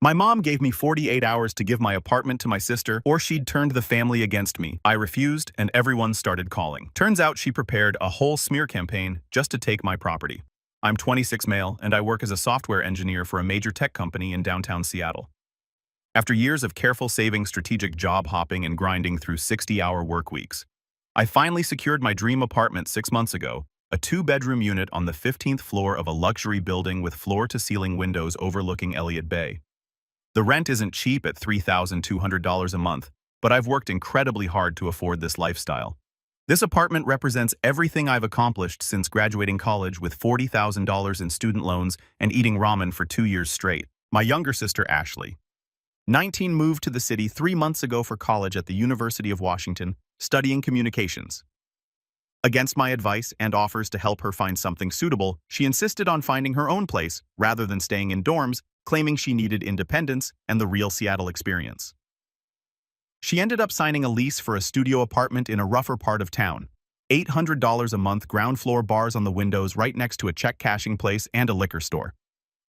My mom gave me 48 hours to give my apartment to my sister, or she'd turned the family against me. I refused, and everyone started calling. Turns out she prepared a whole smear campaign just to take my property. I'm 26 male, and I work as a software engineer for a major tech company in downtown Seattle. After years of careful saving, strategic job hopping, and grinding through 60-hour work weeks, I finally secured my dream apartment 6 months ago, a 2-bedroom unit on the 15th floor of a luxury building with floor-to-ceiling windows overlooking Elliott Bay. The rent isn't cheap at $3,200 a month, but I've worked incredibly hard to afford this lifestyle. This apartment represents everything I've accomplished since graduating college with $40,000 in student loans and eating ramen for 2 years straight. My younger sister, Ashley, 19, moved to the city 3 months ago for college at the University of Washington, studying communications. Against my advice and offers to help her find something suitable, she insisted on finding her own place rather than staying in dorms, claiming she needed independence and the real Seattle experience. She ended up signing a lease for a studio apartment in a rougher part of town. $800 a month, ground floor bars on the windows right next to a check cashing place and a liquor store.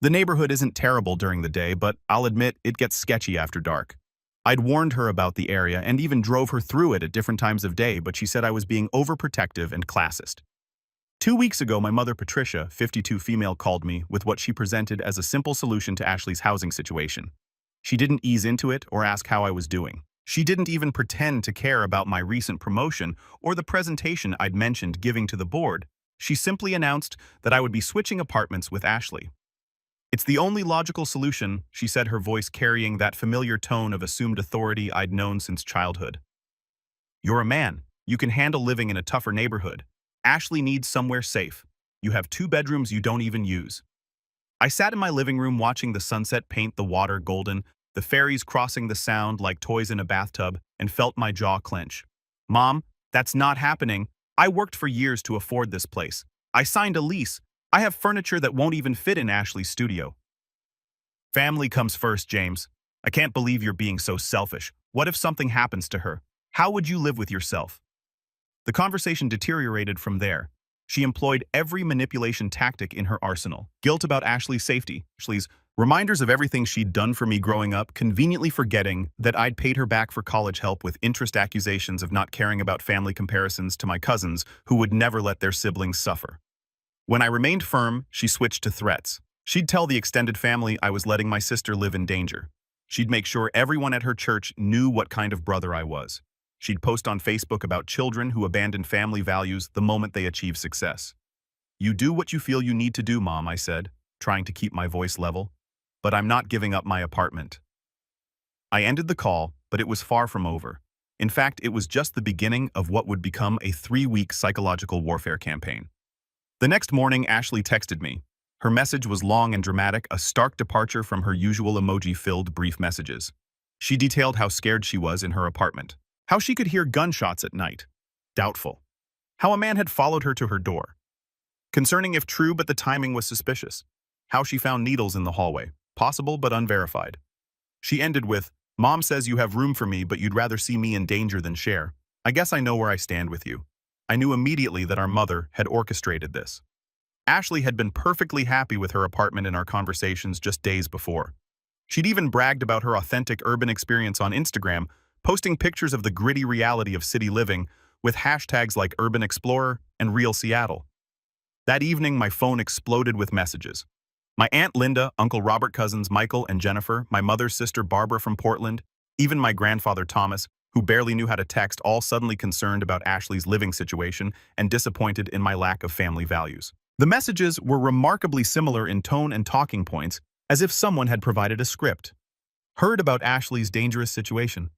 The neighborhood isn't terrible during the day, but I'll admit it gets sketchy after dark. I'd warned her about the area and even drove her through it at different times of day, but she said I was being overprotective and classist. 2 weeks ago, my mother, Patricia, 52 female, called me with what she presented as a simple solution to Ashley's housing situation. She didn't ease into it or ask how I was doing. She didn't even pretend to care about my recent promotion or the presentation I'd mentioned giving to the board. She simply announced that I would be switching apartments with Ashley. "It's the only logical solution," she said, her voice carrying that familiar tone of assumed authority I'd known since childhood. "You're a man. You can handle living in a tougher neighborhood. Ashley needs somewhere safe. You have 2 bedrooms you don't even use." I sat in my living room watching the sunset paint the water golden, the fairies crossing the sound like toys in a bathtub, and felt my jaw clench. "Mom, that's not happening. I worked for years to afford this place. I signed a lease. I have furniture that won't even fit in Ashley's studio." "Family comes first, James. I can't believe you're being so selfish. What if something happens to her? How would you live with yourself?" The conversation deteriorated from there. She employed every manipulation tactic in her arsenal. Guilt about Ashley's safety, Ashley's reminders of everything she'd done for me growing up, conveniently forgetting that I'd paid her back for college help with interest, accusations of not caring about family, comparisons to my cousins who would never let their siblings suffer. When I remained firm, she switched to threats. She'd tell the extended family I was letting my sister live in danger. She'd make sure everyone at her church knew what kind of brother I was. She'd post on Facebook about children who abandon family values the moment they achieve success. "You do what you feel you need to do, Mom," I said, trying to keep my voice level. "But I'm not giving up my apartment." I ended the call, but it was far from over. In fact, it was just the beginning of what would become a 3-week psychological warfare campaign. The next morning, Ashley texted me. Her message was long and dramatic, a stark departure from her usual emoji-filled brief messages. She detailed how scared she was in her apartment, how she could hear gunshots at night, doubtful, how a man had followed her to her door, concerning if true but the timing was suspicious, how she found needles in the hallway, possible but unverified. She ended with, "Mom says you have room for me, but you'd rather see me in danger than share. I guess I know where I stand with you." I knew immediately that our mother had orchestrated this. Ashley had been perfectly happy with her apartment in our conversations just days before. She'd even bragged about her authentic urban experience on Instagram, posting pictures of the gritty reality of city living with hashtags like Urban Explorer and Real Seattle. That evening, my phone exploded with messages. My Aunt Linda, Uncle Robert, cousins Michael and Jennifer, my mother's sister Barbara from Portland, even my grandfather Thomas, who barely knew how to text, all suddenly concerned about Ashley's living situation and disappointed in my lack of family values. The messages were remarkably similar in tone and talking points, as if someone had provided a script. "Heard about Ashley's dangerous situation.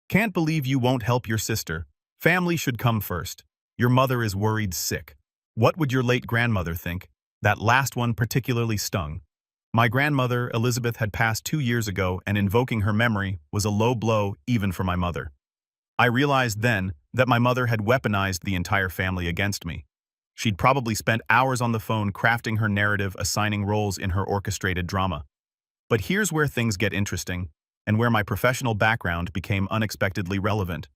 Can't believe you won't help your sister. Family should come first. Your mother is worried sick. What would your late grandmother think?" That last one particularly stung. My grandmother, Elizabeth, had passed 2 years ago, and invoking her memory was a low blow even for my mother. I realized then that my mother had weaponized the entire family against me. She'd probably spent hours on the phone crafting her narrative, assigning roles in her orchestrated drama. But here's where things get interesting, and where my professional background became unexpectedly relevant.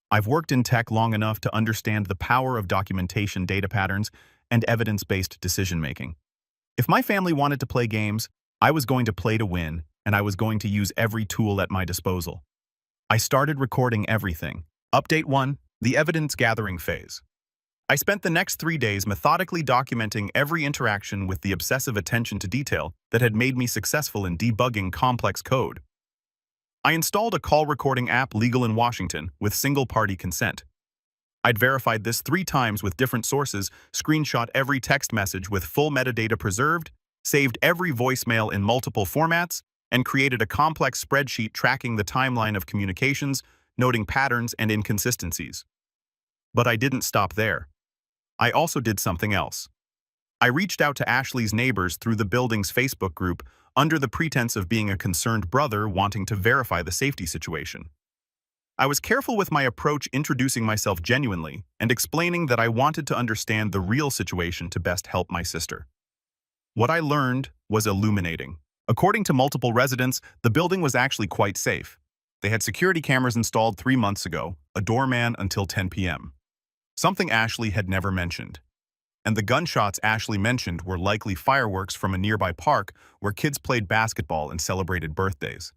I've worked in tech long enough to understand the power of documentation, data patterns, and evidence-based decision-making. If my family wanted to play games, I was going to play to win, and I was going to use every tool at my disposal. I started recording everything. Update 1, the evidence gathering phase. I spent the next 3 days methodically documenting every interaction with the obsessive attention to detail that had made me successful in debugging complex code. I installed a call recording app legal in Washington with single-party consent. I'd verified this 3 times with different sources, screenshot every text message with full metadata preserved, saved every voicemail in multiple formats, and created a complex spreadsheet tracking the timeline of communications, noting patterns and inconsistencies. But I didn't stop there. I also did something else. I reached out to Ashley's neighbors through the building's Facebook group under the pretense of being a concerned brother wanting to verify the safety situation. I was careful with my approach, introducing myself genuinely and explaining that I wanted to understand the real situation to best help my sister. What I learned was illuminating. According to multiple residents, the building was actually quite safe. They had security cameras installed 3 months ago, a doorman until 10 p.m. Something Ashley had never mentioned. And the gunshots Ashley mentioned were likely fireworks from a nearby park where kids played basketball and celebrated birthdays.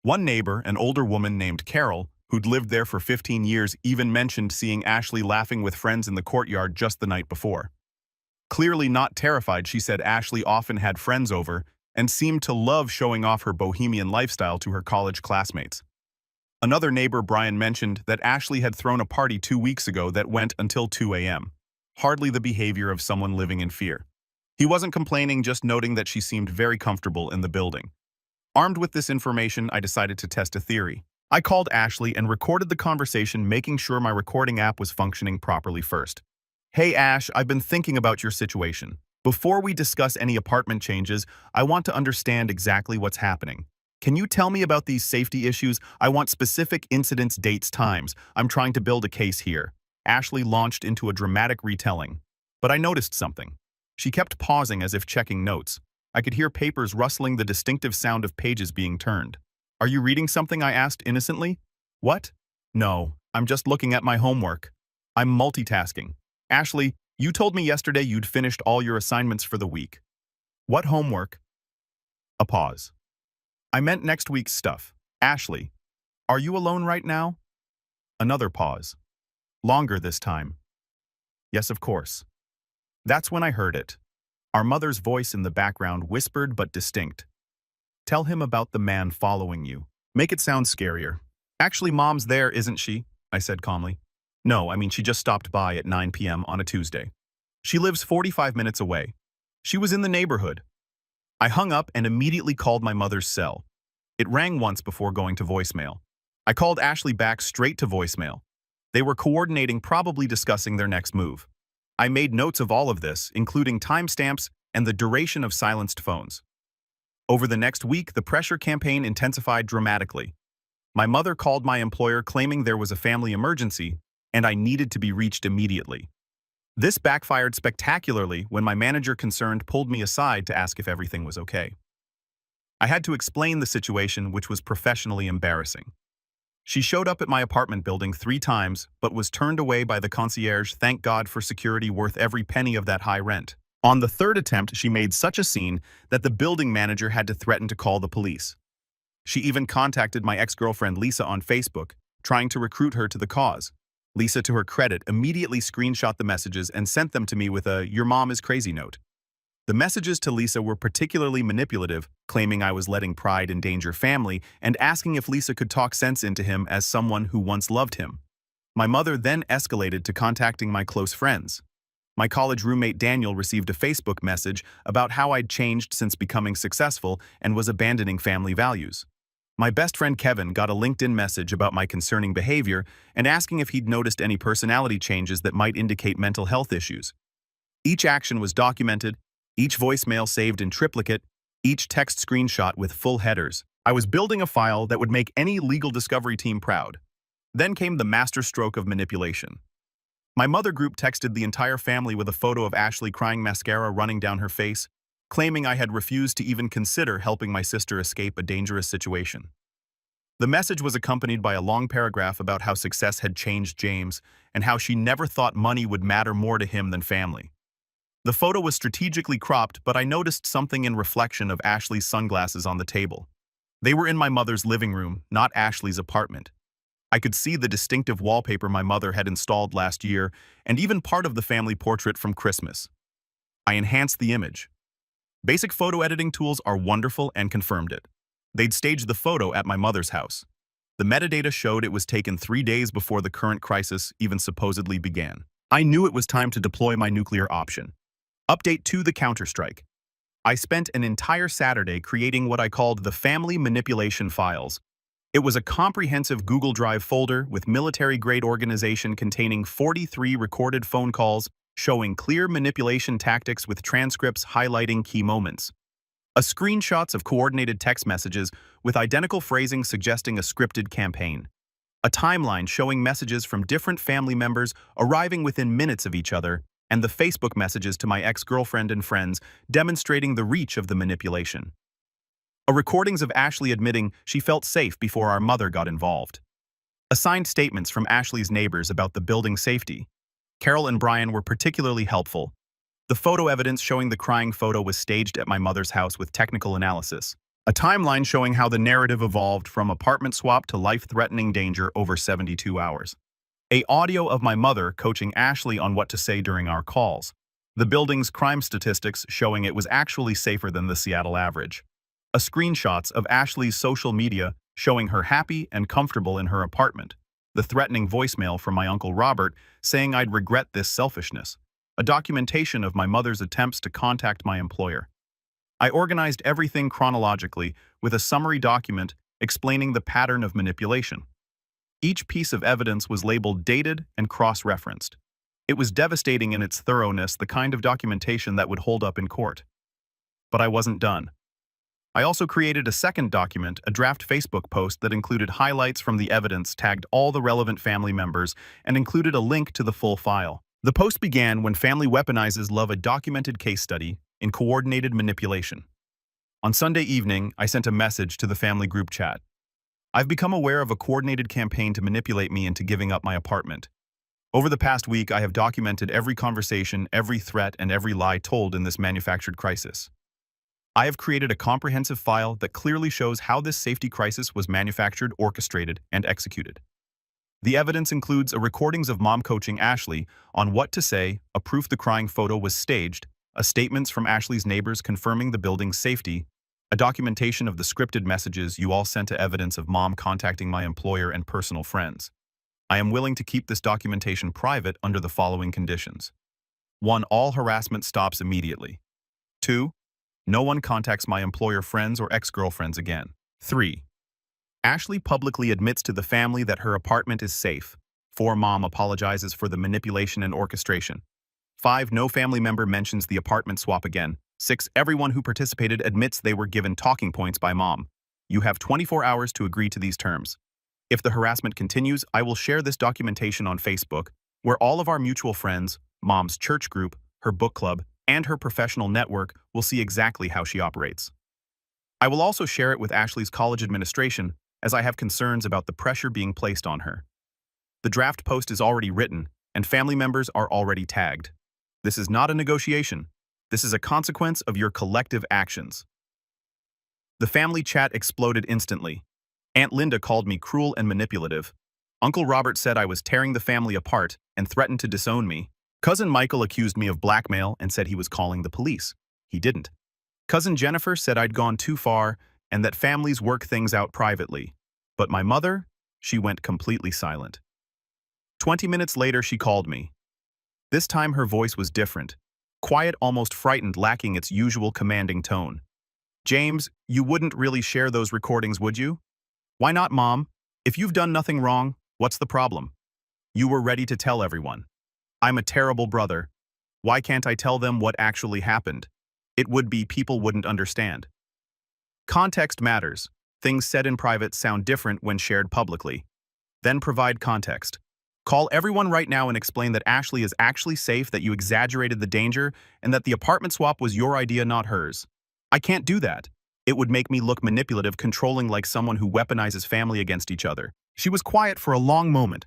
One neighbor, an older woman named Carol, who'd lived there for 15 years, even mentioned seeing Ashley laughing with friends in the courtyard just the night before. Clearly not terrified, she said Ashley often had friends over and seemed to love showing off her bohemian lifestyle to her college classmates. Another neighbor, Brian, mentioned that Ashley had thrown a party 2 weeks ago that went until 2 a.m. Hardly the behavior of someone living in fear. He wasn't complaining, just noting that she seemed very comfortable in the building. Armed with this information, I decided to test a theory. I called Ashley and recorded the conversation, making sure my recording app was functioning properly first. "Hey Ash, I've been thinking about your situation. Before we discuss any apartment changes, I want to understand exactly what's happening. Can you tell me about these safety issues? I want specific incidents, dates, times. I'm trying to build a case here." Ashley launched into a dramatic retelling. But I noticed something. She kept pausing as if checking notes. I could hear papers rustling, the distinctive sound of pages being turned. "Are you reading something?" I asked innocently. "What?" "No, I'm just looking at my homework. I'm multitasking." "Ashley, you told me yesterday you'd finished all your assignments for the week." "What homework?" A pause. "I meant next week's stuff." "Ashley, are you alone right now?" Another pause. Longer this time. "Yes, of course." That's when I heard it. Our mother's voice in the background, whispered but distinct. "Tell him about the man following you. Make it sound scarier." "Actually, Mom's there, isn't she?" I said calmly. "No, I mean she just stopped by at 9 p.m. on a Tuesday. She lives 45 minutes away. She was in the neighborhood." I hung up and immediately called my mother's cell. It rang once before going to voicemail. I called Ashley back straight to voicemail. They were coordinating, probably discussing their next move. I made notes of all of this, including timestamps and the duration of silenced phones. Over the next week, the pressure campaign intensified dramatically. My mother called my employer claiming there was a family emergency and I needed to be reached immediately. This backfired spectacularly when my manager, concerned, pulled me aside to ask if everything was okay. I had to explain the situation, which was professionally embarrassing. She showed up at my apartment building 3 times, but was turned away by the concierge. Thank God for security, worth every penny of that high rent. On the 3rd attempt, she made such a scene that the building manager had to threaten to call the police. She even contacted my ex-girlfriend Lisa on Facebook, trying to recruit her to the cause. Lisa, to her credit, immediately screenshot the messages and sent them to me with a "your mom is crazy" note. The messages to Lisa were particularly manipulative, claiming I was letting pride endanger family and asking if Lisa could talk sense into him as someone who once loved him. My mother then escalated to contacting my close friends. My college roommate Daniel received a Facebook message about how I'd changed since becoming successful and was abandoning family values. My best friend Kevin got a LinkedIn message about my concerning behavior and asking if he'd noticed any personality changes that might indicate mental health issues. Each action was documented, each voicemail saved in triplicate, each text screenshot with full headers. I was building a file that would make any legal discovery team proud. Then came the masterstroke of manipulation. My mother group texted the entire family with a photo of Ashley crying, mascara running down her face, claiming I had refused to even consider helping my sister escape a dangerous situation. The message was accompanied by a long paragraph about how success had changed James and how she never thought money would matter more to him than family. The photo was strategically cropped, but I noticed something in reflection of Ashley's sunglasses on the table. They were in my mother's living room, not Ashley's apartment. I could see the distinctive wallpaper my mother had installed last year, and even part of the family portrait from Christmas. I enhanced the image. Basic photo editing tools are wonderful and confirmed it. They'd staged the photo at my mother's house. The metadata showed it was taken 3 days before the current crisis even supposedly began. I knew it was time to deploy my nuclear option. Update 2: the counterstrike. I spent an entire Saturday creating what I called the family manipulation files. It was a comprehensive Google Drive folder with military-grade organization containing 43 recorded phone calls showing clear manipulation tactics with transcripts highlighting key moments. Screenshots of coordinated text messages with identical phrasing suggesting a scripted campaign. A timeline showing messages from different family members arriving within minutes of each other, and the Facebook messages to my ex-girlfriend and friends demonstrating the reach of the manipulation. Recordings of Ashley admitting she felt safe before our mother got involved. Signed statements from Ashley's neighbors about the building's safety. Carol and Brian were particularly helpful. The photo evidence showing the crying photo was staged at my mother's house with technical analysis. A timeline showing how the narrative evolved from apartment swap to life-threatening danger over 72 hours. Audio of my mother coaching Ashley on what to say during our calls. The building's crime statistics showing it was actually safer than the Seattle average. Screenshots of Ashley's social media showing her happy and comfortable in her apartment. The threatening voicemail from my Uncle Robert saying I'd regret this selfishness. A documentation of my mother's attempts to contact my employer. I organized everything chronologically with a summary document explaining the pattern of manipulation. Each piece of evidence was labeled dated and cross-referenced. It was devastating in its thoroughness, the kind of documentation that would hold up in court. But I wasn't done. I also created a second document, a draft Facebook post that included highlights from the evidence, tagged all the relevant family members, and included a link to the full file. The post began when family weaponizes love, a documented case study in coordinated manipulation. On Sunday evening, I sent a message to the family group chat. I've become aware of a coordinated campaign to manipulate me into giving up my apartment. Over the past week, I have documented every conversation, every threat, and every lie told in this manufactured crisis. I have created a comprehensive file that clearly shows how this safety crisis was manufactured, orchestrated, and executed. The evidence includes recordings of mom coaching Ashley on what to say, a proof the crying photo was staged, statements from Ashley's neighbors confirming the building's safety, a documentation of the scripted messages you all sent to evidence of mom contacting my employer and personal friends. I am willing to keep this documentation private under the following conditions. 1. All harassment stops immediately. 2. No one contacts my employer friends or ex-girlfriends again. 3. Ashley publicly admits to the family that her apartment is safe. 4. Mom apologizes for the manipulation and orchestration. 5. No family member mentions the apartment swap again. 6. Everyone who participated admits they were given talking points by mom. You have 24 hours to agree to these terms. If the harassment continues, I will share this documentation on Facebook, where all of our mutual friends, mom's church group, her book club, and her professional network will see exactly how she operates. I will also share it with Ashley's college administration, as I have concerns about the pressure being placed on her. The draft post is already written, and family members are already tagged. This is not a negotiation. This is a consequence of your collective actions. The family chat exploded instantly. Aunt Linda called me cruel and manipulative. Uncle Robert said I was tearing the family apart and threatened to disown me. Cousin Michael accused me of blackmail and said he was calling the police. He didn't. Cousin Jennifer said I'd gone too far and that families work things out privately. But my mother, she went completely silent. 20 minutes later, she called me. This time her voice was different. Quiet, almost frightened, lacking its usual commanding tone. James, you wouldn't really share those recordings, would you? Why not, Mom? If you've done nothing wrong, what's the problem? You were ready to tell everyone. I'm a terrible brother. Why can't I tell them what actually happened? It would be people wouldn't understand. Context matters. Things said in private sound different when shared publicly. Then provide context. Call everyone right now and explain that Ashley is actually safe, that you exaggerated the danger, and that the apartment swap was your idea, not hers. I can't do that. It would make me look manipulative, controlling, like someone who weaponizes family against each other. She was quiet for a long moment.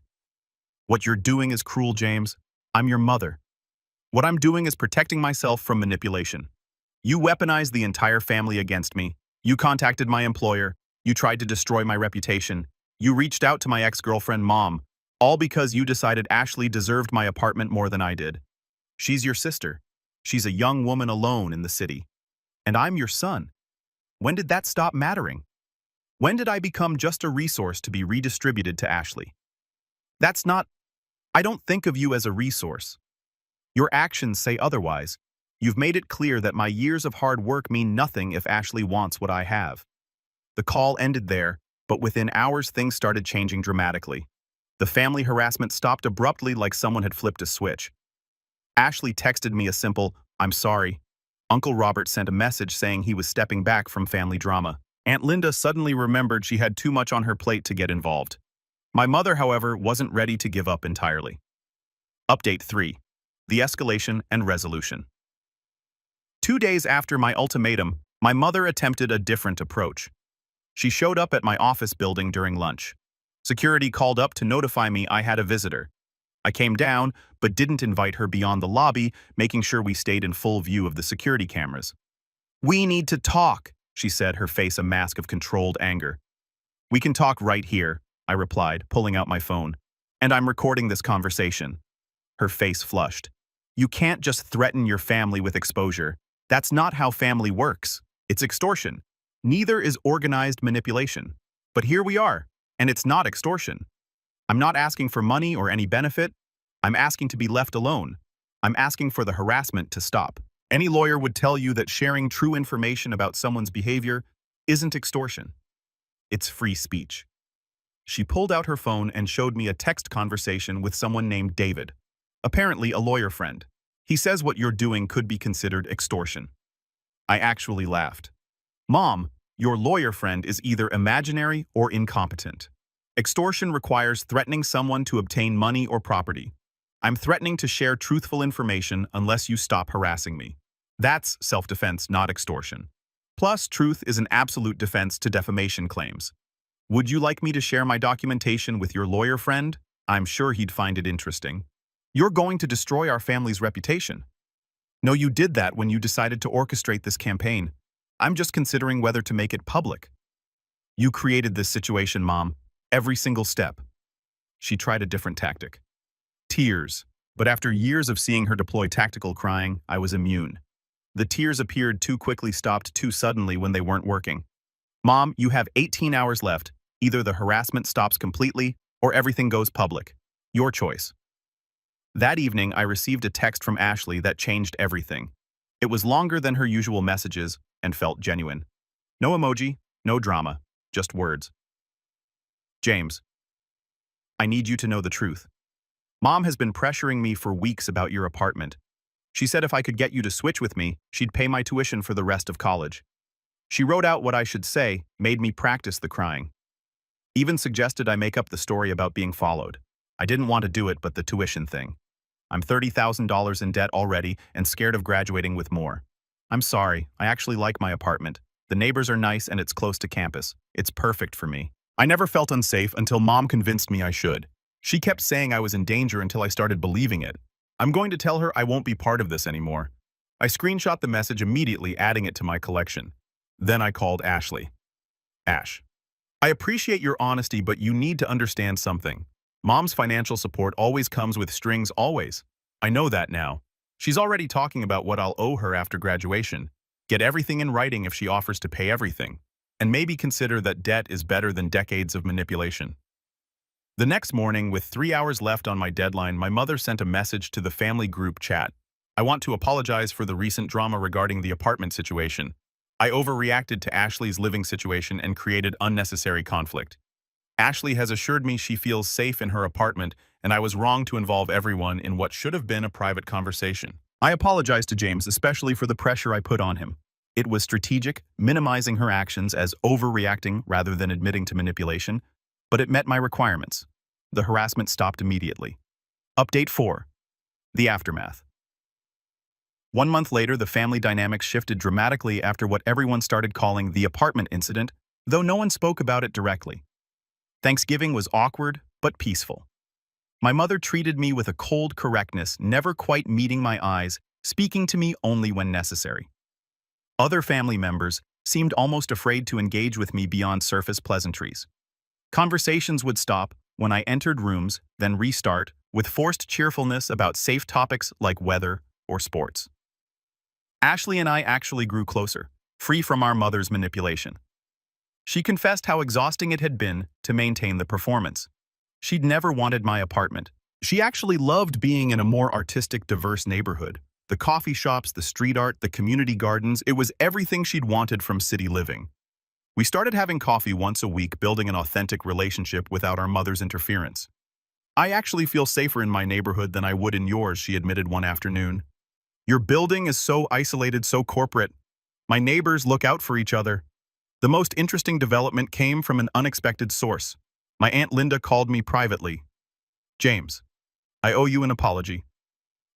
What you're doing is cruel, James. I'm your mother. What I'm doing is protecting myself from manipulation. You weaponized the entire family against me. You contacted my employer. You tried to destroy my reputation. You reached out to my ex-girlfriend mom, all because you decided Ashley deserved my apartment more than I did. She's your sister. She's a young woman alone in the city. And I'm your son. When did that stop mattering? When did I become just a resource to be redistributed to Ashley? That's not... I don't think of you as a resource. Your actions say otherwise. You've made it clear that my years of hard work mean nothing if Ashley wants what I have. The call ended there, but within hours things started changing dramatically. The family harassment stopped abruptly like someone had flipped a switch. Ashley texted me a simple, "I'm sorry." Uncle Robert sent a message saying he was stepping back from family drama. Aunt Linda suddenly remembered she had too much on her plate to get involved. My mother, however, wasn't ready to give up entirely. Update 3. The escalation and resolution. 2 days after my ultimatum, my mother attempted a different approach. She showed up at my office building during lunch. Security called up to notify me I had a visitor. I came down, but didn't invite her beyond the lobby, making sure we stayed in full view of the security cameras. "We need to talk," she said, her face a mask of controlled anger. "We can talk right here," I replied, pulling out my phone. "And I'm recording this conversation." Her face flushed. "You can't just threaten your family with exposure. That's not how family works. It's extortion. Neither is organized manipulation. But here we are, and it's not extortion. I'm not asking for money or any benefit. I'm asking to be left alone. I'm asking for the harassment to stop. Any lawyer would tell you that sharing true information about someone's behavior isn't extortion. It's free speech." She pulled out her phone and showed me a text conversation with someone named David, apparently a lawyer friend. "He says what you're doing could be considered extortion." I actually laughed. "Mom, your lawyer friend is either imaginary or incompetent. Extortion requires threatening someone to obtain money or property. I'm threatening to share truthful information unless you stop harassing me. That's self-defense, not extortion. Plus, truth is an absolute defense to defamation claims. Would you like me to share my documentation with your lawyer friend? I'm sure he'd find it interesting. You're going to destroy our family's reputation." "No, you did that when you decided to orchestrate this campaign. I'm just considering whether to make it public." "You created this situation, Mom. Every single step." She tried a different tactic. Tears. But after years of seeing her deploy tactical crying, I was immune. The tears appeared too quickly, stopped too suddenly when they weren't working. "Mom, you have 18 hours left. Either the harassment stops completely or everything goes public. Your choice." That evening, I received a text from Ashley that changed everything. It was longer than her usual messages and felt genuine. No emoji, no drama, just words. "James, I need you to know the truth. Mom has been pressuring me for weeks about your apartment. She said if I could get you to switch with me, she'd pay my tuition for the rest of college. She wrote out what I should say, made me practice the crying. Even suggested I make up the story about being followed. I didn't want to do it, but the tuition thing. I'm $30,000 in debt already and scared of graduating with more. I'm sorry, I actually like my apartment. The neighbors are nice and it's close to campus. It's perfect for me. I never felt unsafe until Mom convinced me I should. She kept saying I was in danger until I started believing it. I'm going to tell her I won't be part of this anymore." I screenshot the message immediately, adding it to my collection. Then I called Ashley. "Ash, I appreciate your honesty, but you need to understand something. Mom's financial support always comes with strings, always. I know that now. She's already talking about what I'll owe her after graduation. Get everything in writing if she offers to pay everything. And maybe consider that debt is better than decades of manipulation." The next morning, with 3 hours left on my deadline, my mother sent a message to the family group chat. "I want to apologize for the recent drama regarding the apartment situation. I overreacted to Ashley's living situation and created unnecessary conflict. Ashley has assured me she feels safe in her apartment, and I was wrong to involve everyone in what should have been a private conversation. I apologize to James, especially for the pressure I put on him. It was strategic, minimizing her actions as overreacting rather than admitting to manipulation, but it met my requirements. The harassment stopped immediately." Update 4. The aftermath. 1 month later, the family dynamics shifted dramatically after what everyone started calling the apartment incident, though no one spoke about it directly. Thanksgiving was awkward, but peaceful. My mother treated me with a cold correctness, never quite meeting my eyes, speaking to me only when necessary. Other family members, seemed almost afraid to engage with me beyond surface pleasantries. Conversations would stop when I entered rooms, then restart with forced cheerfulness about safe topics like weather or sports. Ashley and I actually grew closer, free from our mother's manipulation. She confessed how exhausting it had been to maintain the performance. She'd never wanted my apartment. She actually loved being in a more artistic, diverse neighborhood. The coffee shops, the street art, the community gardens, it was everything she'd wanted from city living. We started having coffee once a week, building an authentic relationship without our mother's interference. I actually feel safer in my neighborhood than I would in yours, she admitted one afternoon. Your building is so isolated, so corporate. My neighbors look out for each other. The most interesting development came from an unexpected source. My Aunt Linda called me privately. James, I owe you an apology.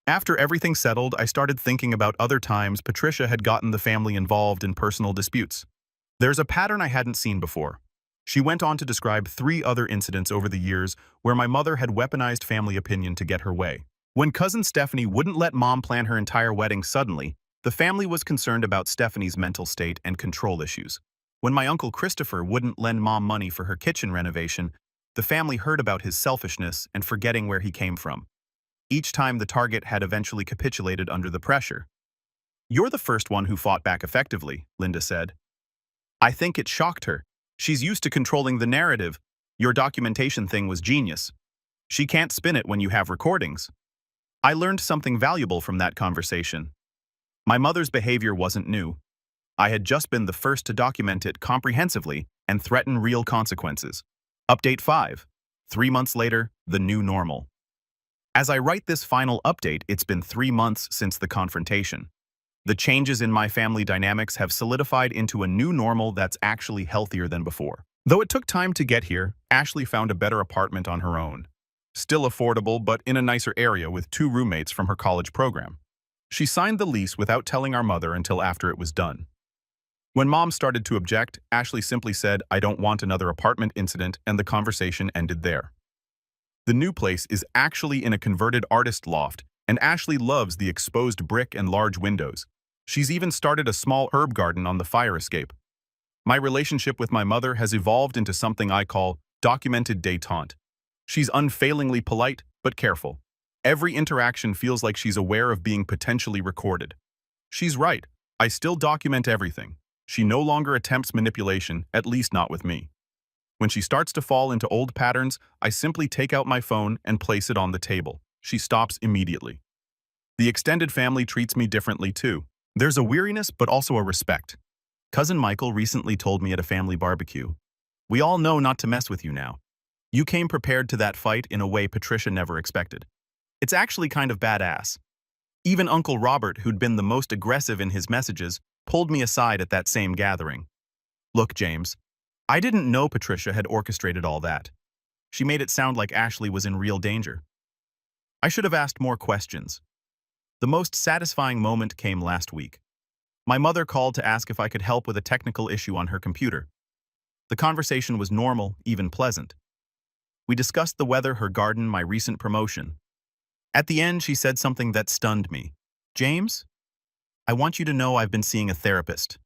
After everything settled, I started thinking about other times Patricia had gotten the family involved in personal disputes. There's a pattern I hadn't seen before. She went on to describe 3 other incidents over the years where my mother had weaponized family opinion to get her way. When cousin Stephanie wouldn't let mom plan her entire wedding suddenly, the family was concerned about Stephanie's mental state and control issues. When my uncle Christopher wouldn't lend mom money for her kitchen renovation, the family heard about his selfishness and forgetting where he came from. Each time the target had eventually capitulated under the pressure. You're the first one who fought back effectively, Linda said. I think it shocked her. She's used to controlling the narrative. Your documentation thing was genius. She can't spin it when you have recordings. I learned something valuable from that conversation. My mother's behavior wasn't new. I had just been the first to document it comprehensively and threaten real consequences. Update 5. 3 months later, the new normal. As I write this final update, it's been 3 months since the confrontation. The changes in my family dynamics have solidified into a new normal that's actually healthier than before. Though it took time to get here, Ashley found a better apartment on her own. Still affordable, but in a nicer area with 2 roommates from her college program. She signed the lease without telling our mother until after it was done. When mom started to object, Ashley simply said, I don't want another apartment incident, and the conversation ended there. The new place is actually in a converted artist loft, and Ashley loves the exposed brick and large windows. She's even started a small herb garden on the fire escape. My relationship with my mother has evolved into something I call documented détente. She's unfailingly polite, but careful. Every interaction feels like she's aware of being potentially recorded. She's right. I still document everything. She no longer attempts manipulation, at least not with me. When she starts to fall into old patterns, I simply take out my phone and place it on the table. She stops immediately. The extended family treats me differently too. There's a weariness, but also a respect. Cousin Michael recently told me at a family barbecue, we all know not to mess with you now. You came prepared to that fight in a way Patricia never expected. It's actually kind of badass. Even Uncle Robert, who'd been the most aggressive in his messages, pulled me aside at that same gathering. Look, James, I didn't know Patricia had orchestrated all that. She made it sound like Ashley was in real danger. I should have asked more questions. The most satisfying moment came last week. My mother called to ask if I could help with a technical issue on her computer. The conversation was normal, even pleasant. We discussed the weather, her garden, my recent promotion. At the end, she said something that stunned me. James, I want you to know I've been seeing a therapist.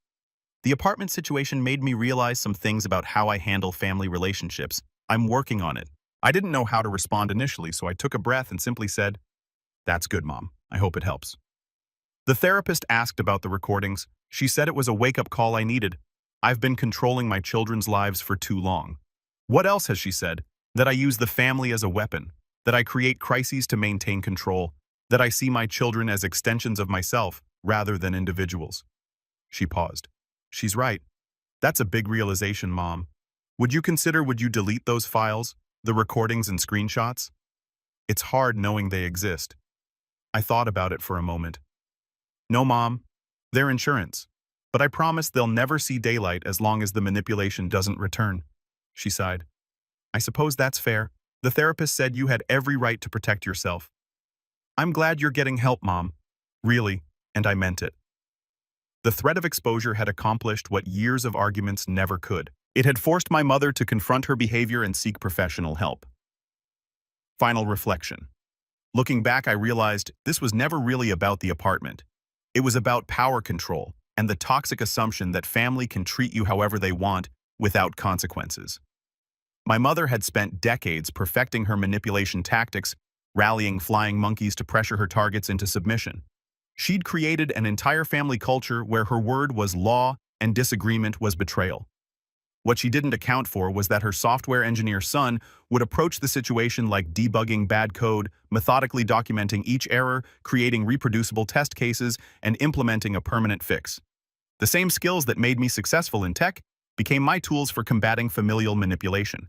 The apartment situation made me realize some things about how I handle family relationships. I'm working on it. I didn't know how to respond initially, so I took a breath and simply said, That's good, Mom. I hope it helps. The therapist asked about the recordings. She said it was a wake-up call I needed. I've been controlling my children's lives for too long. What else has she said? That I use the family as a weapon. That I create crises to maintain control. That I see my children as extensions of myself rather than individuals. She paused. She's right. That's a big realization, Mom. Would you delete those files, the recordings and screenshots? It's hard knowing they exist. I thought about it for a moment. No, Mom. They're insurance. But I promise they'll never see daylight as long as the manipulation doesn't return. She sighed. I suppose that's fair. The therapist said you had every right to protect yourself. I'm glad you're getting help, Mom. Really, and I meant it. The threat of exposure had accomplished what years of arguments never could. It had forced my mother to confront her behavior and seek professional help. Final reflection. Looking back, I realized this was never really about the apartment. It was about power control, and the toxic assumption that family can treat you however they want without consequences. My mother had spent decades perfecting her manipulation tactics, rallying flying monkeys to pressure her targets into submission. She'd created an entire family culture where her word was law and disagreement was betrayal. What she didn't account for was that her software engineer son would approach the situation like debugging bad code, methodically documenting each error, creating reproducible test cases, and implementing a permanent fix. The same skills that made me successful in tech became my tools for combating familial manipulation.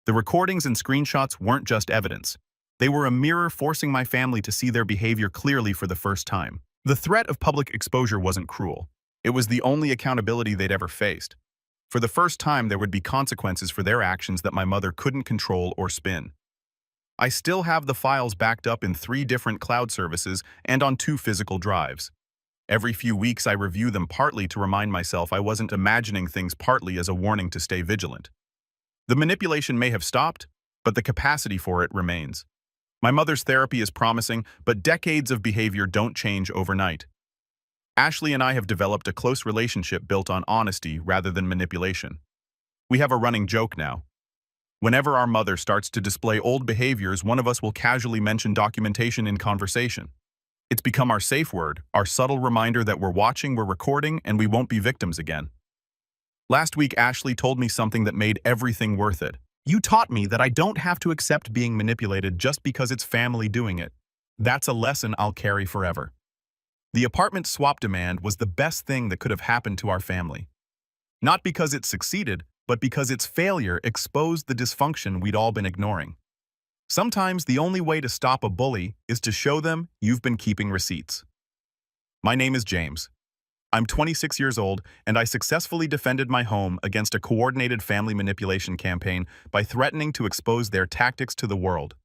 The recordings and screenshots weren't just evidence. They were a mirror forcing my family to see their behavior clearly for the first time. The threat of public exposure wasn't cruel. It was the only accountability they'd ever faced. For the first time, there would be consequences for their actions that my mother couldn't control or spin. I still have the files backed up in 3 different cloud services and on 2 physical drives. Every few weeks I review them partly to remind myself I wasn't imagining things, partly as a warning to stay vigilant. The manipulation may have stopped, but the capacity for it remains. My mother's therapy is promising, but decades of behavior don't change overnight. Ashley and I have developed a close relationship built on honesty rather than manipulation. We have a running joke now. Whenever our mother starts to display old behaviors, one of us will casually mention documentation in conversation. It's become our safe word, our subtle reminder that we're watching, we're recording, and we won't be victims again. Last week, Ashley told me something that made everything worth it. "You taught me that I don't have to accept being manipulated just because it's family doing it. That's a lesson I'll carry forever." The apartment swap demand was the best thing that could have happened to our family. Not because it succeeded, but because its failure exposed the dysfunction we'd all been ignoring. Sometimes the only way to stop a bully is to show them you've been keeping receipts. My name is James. I'm 26 years old, and I successfully defended my home against a coordinated family manipulation campaign by threatening to expose their tactics to the world.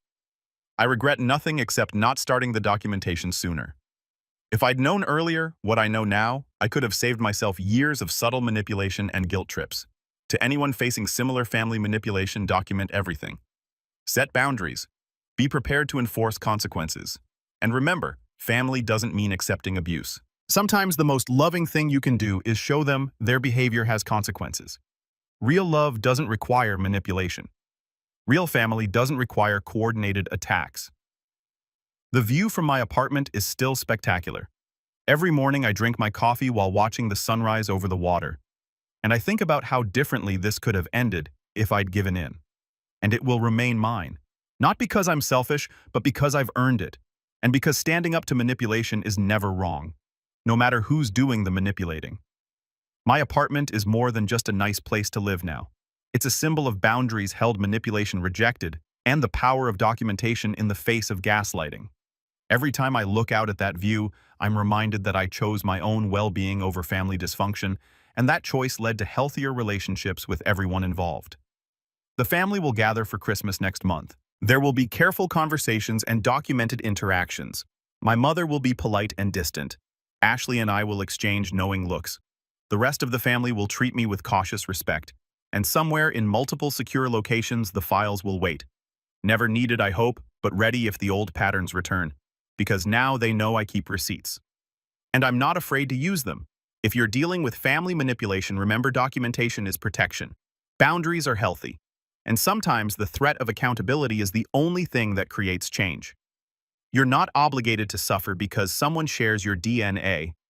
I regret nothing except not starting the documentation sooner. If I'd known earlier what I know now, I could have saved myself years of subtle manipulation and guilt trips. To anyone facing similar family manipulation, document everything. Set boundaries. Be prepared to enforce consequences. And remember, family doesn't mean accepting abuse. Sometimes the most loving thing you can do is show them their behavior has consequences. Real love doesn't require manipulation. Real family doesn't require coordinated attacks. The view from my apartment is still spectacular. Every morning I drink my coffee while watching the sunrise over the water. And I think about how differently this could have ended if I'd given in. And it will remain mine. Not because I'm selfish, but because I've earned it. And because standing up to manipulation is never wrong, no matter who's doing the manipulating. My apartment is more than just a nice place to live now. It's a symbol of boundaries held, manipulation rejected, and the power of documentation in the face of gaslighting. Every time I look out at that view, I'm reminded that I chose my own well-being over family dysfunction, and that choice led to healthier relationships with everyone involved. The family will gather for Christmas next month. There will be careful conversations and documented interactions. My mother will be polite and distant. Ashley and I will exchange knowing looks. The rest of the family will treat me with cautious respect. And somewhere in multiple secure locations, the files will wait. Never needed, I hope, but ready if the old patterns return. Because now they know I keep receipts. And I'm not afraid to use them. If you're dealing with family manipulation, remember documentation is protection. Boundaries are healthy. And sometimes the threat of accountability is the only thing that creates change. You're not obligated to suffer because someone shares your DNA.